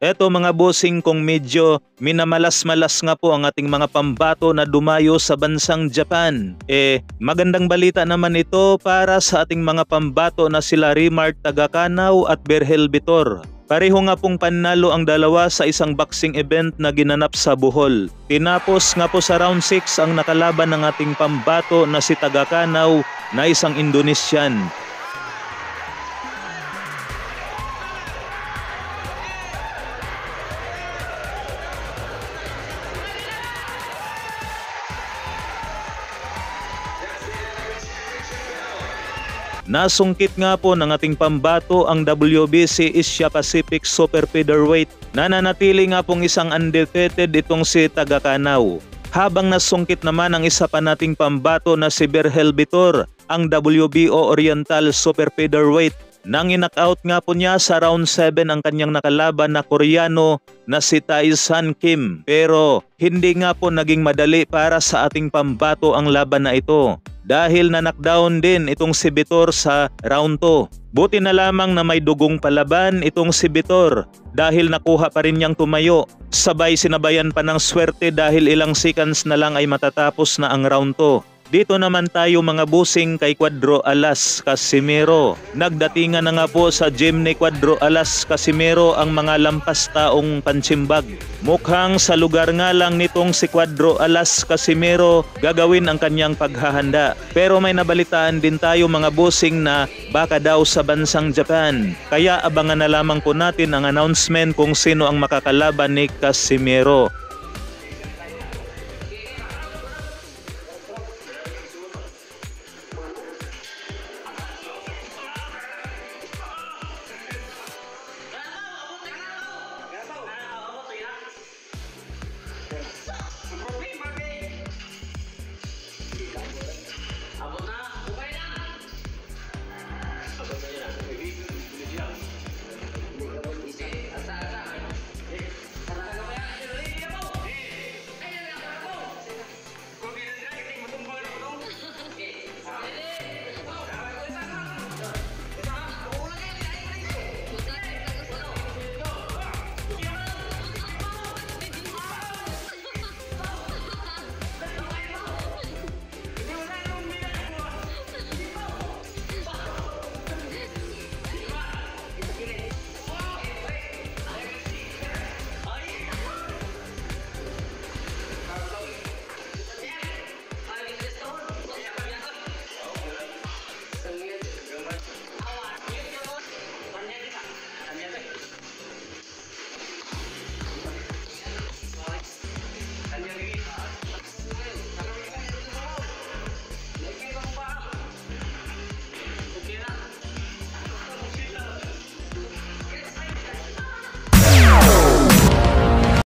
Eto mga bossing, kung medyo minamalas-malas nga po ang ating mga pambato na dumayo sa bansang Japan, magandang balita naman ito para sa ating mga pambato na sila Rimart Tagakanaw at Berhel Vitor. Pareho nga pong panalo ang dalawa sa isang boxing event na ginanap sa Bohol. Tinapos nga po sa round 6 ang nakalaban ng ating pambato na si Tagakanaw na isang Indonesian. Nasungkit nga po ng ating pambato ang WBC Asia Pacific Super Featherweight. Nananatili nga pong isang undefeated itong si Tagakanaw. Habang nasungkit naman ang isa pa nating pambato na si Berhel Vitor, ang WBO Oriental Super Featherweight. Nang in-knockout nga po niya sa round 7 ang kanyang nakalaban na Koreano na si Tae-san Kim. Pero hindi nga po naging madali para sa ating pambato ang laban na ito. Dahil na-knockdown din itong si Vitor sa round 2. Buti na lamang na may dugong palaban itong si Vitor dahil nakuha pa rin niyang tumayo. Sabay sinabayan pa ng swerte dahil ilang seconds na lang ay matatapos na ang round 2. Dito naman tayo mga busing kay Cuadro Alas Casimero. Nagdatingan na nga po sa gym ni Cuadro Alas Casimero ang mga lampas taong pansimbag. Mukhang sa lugar nga lang nitong si Cuadro Alas Casimero gagawin ang kanyang paghahanda. Pero may nabalitaan din tayo mga busing na baka daw sa bansang Japan. Kaya abangan na lamang po natin ang announcement kung sino ang makakalaban ni Casimero.